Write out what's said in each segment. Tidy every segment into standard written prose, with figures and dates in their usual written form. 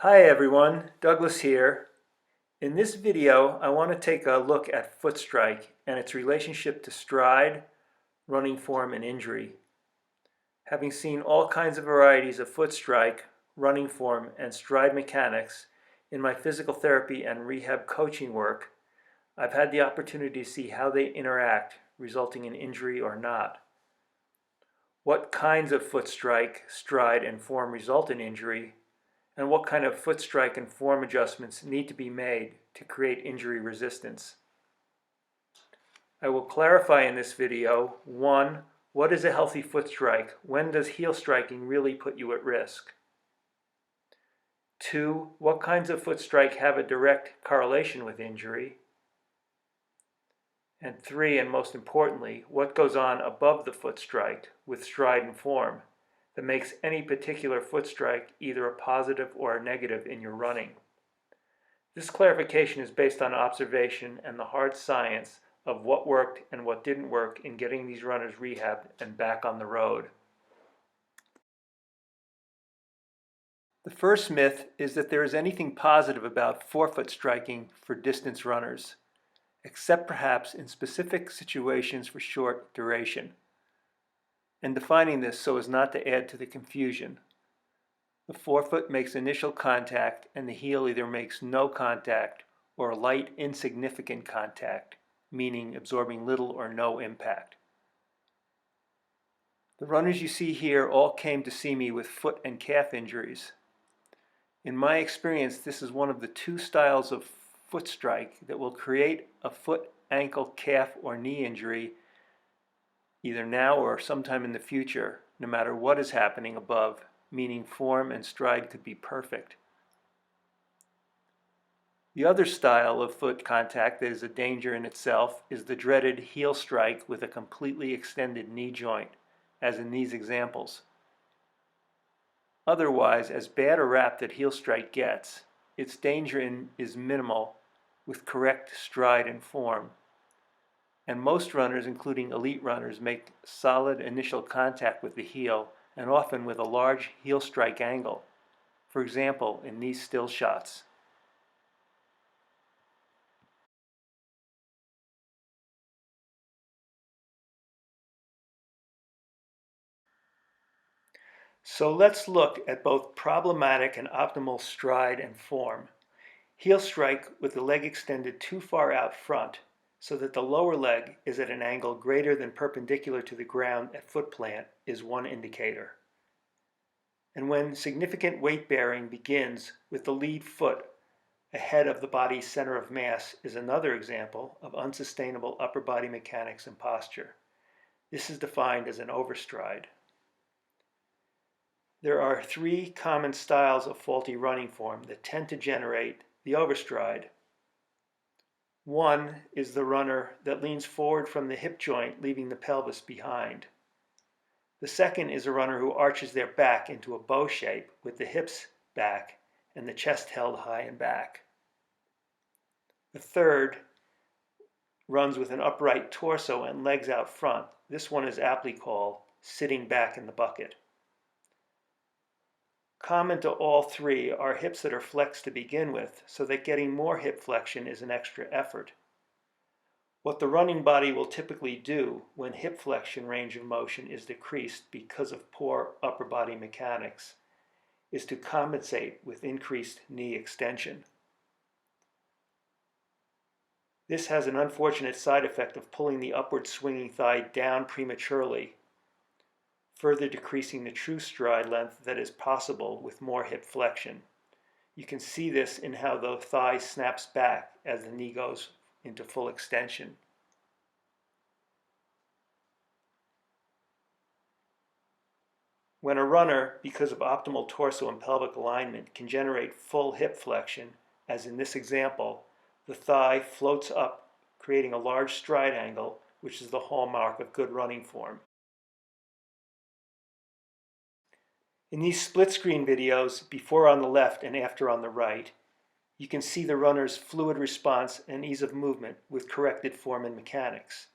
Hi everyone, Douglas here. In this video, I want to take a look at foot strike and its relationship to stride, running form, and injury. Having seen all kinds of varieties of foot strike, running form, and stride mechanics in my physical therapy and rehab coaching work, I've had the opportunity to see how they interact, resulting in injury or not. What kinds of foot strike, stride, and form result in injury, and what kind of foot strike and form adjustments need to be made to create injury resistance. I will clarify in this video, 1. What is a healthy foot strike? When does heel striking really put you at risk? 2. What kinds of foot strike have a direct correlation with injury? And 3, and most importantly, what goes on above the foot strike with stride and form that makes any particular foot strike either a positive or a negative in your running? This clarification is based on observation and the hard science of what worked and what didn't work in getting these runners rehabbed and back on the road. The first myth is that there is anything positive about forefoot striking for distance runners, except perhaps in specific situations for short duration. And defining this so as not to add to the confusion. The forefoot makes initial contact and the heel either makes no contact or light insignificant contact, meaning absorbing little or no impact. The runners you see here all came to see me with foot and calf injuries. In my experience, this is one of the two styles of foot strike that will create a foot, ankle, calf, or knee injury either now or sometime in the future, no matter what is happening above, meaning form and stride could be perfect. The other style of foot contact that is a danger in itself is the dreaded heel strike with a completely extended knee joint, as in these examples. Otherwise, as bad a rap that heel strike gets, its danger is minimal with correct stride and form. And most runners, including elite runners, make solid initial contact with the heel and often with a large heel strike angle. For example, in these still shots. So let's look at both problematic and optimal stride and form. Heel strike with the leg extended too far out front so that the lower leg is at an angle greater than perpendicular to the ground at foot plant is one indicator. And when significant weight bearing begins with the lead foot ahead of the body's center of mass is another example of unsustainable upper body mechanics and posture. This is defined as an overstride. There are three common styles of faulty running form that tend to generate the overstride. One is the runner that leans forward from the hip joint, leaving the pelvis behind. The second is a runner who arches their back into a bow shape with the hips back and the chest held high and back. The third runs with an upright torso and legs out front. This one is aptly called sitting back in the bucket. Common to all three are hips that are flexed to begin with, so that getting more hip flexion is an extra effort. What the running body will typically do when hip flexion range of motion is decreased because of poor upper body mechanics is to compensate with increased knee extension. This has an unfortunate side effect of pulling the upward swinging thigh down prematurely, further decreasing the true stride length that is possible with more hip flexion. You can see this in how the thigh snaps back as the knee goes into full extension. When a runner, because of optimal torso and pelvic alignment, can generate full hip flexion, as in this example, the thigh floats up, creating a large stride angle, which is the hallmark of good running form. In these split screen videos, before on the left and after on the right, you can see the runner's fluid response and ease of movement with corrected form and mechanics.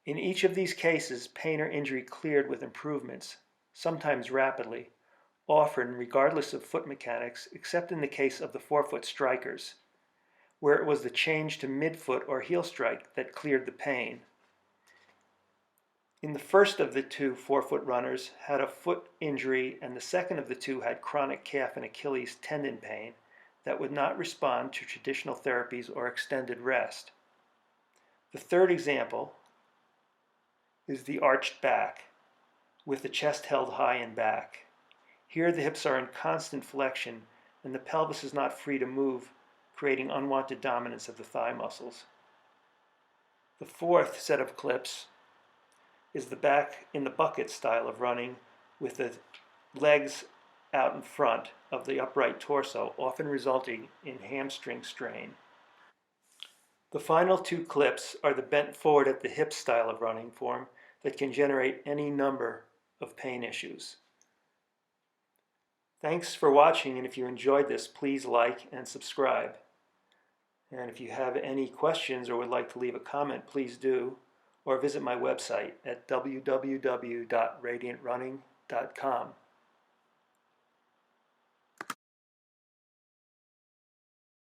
In each of these cases, pain or injury cleared with improvements, sometimes rapidly, often regardless of foot mechanics, except in the case of the forefoot strikers, where it was the change to midfoot or heel strike that cleared the pain. In the first of the two forefoot runners had a foot injury, and the second of the two had chronic calf and Achilles tendon pain that would not respond to traditional therapies or extended rest. The third example is the arched back, with the chest held high and back. Here the hips are in constant flexion and the pelvis is not free to move, creating unwanted dominance of the thigh muscles. The fourth set of clips is the back in the bucket style of running, with the legs out in front of the upright torso, often resulting in hamstring strain. The final two clips are the bent forward at the hip style of running form that can generate any number of pain issues. Thanks for watching, and if you enjoyed this, please like and subscribe. And if you have any questions or would like to leave a comment, please do, or visit my website at www.radiantrunning.com.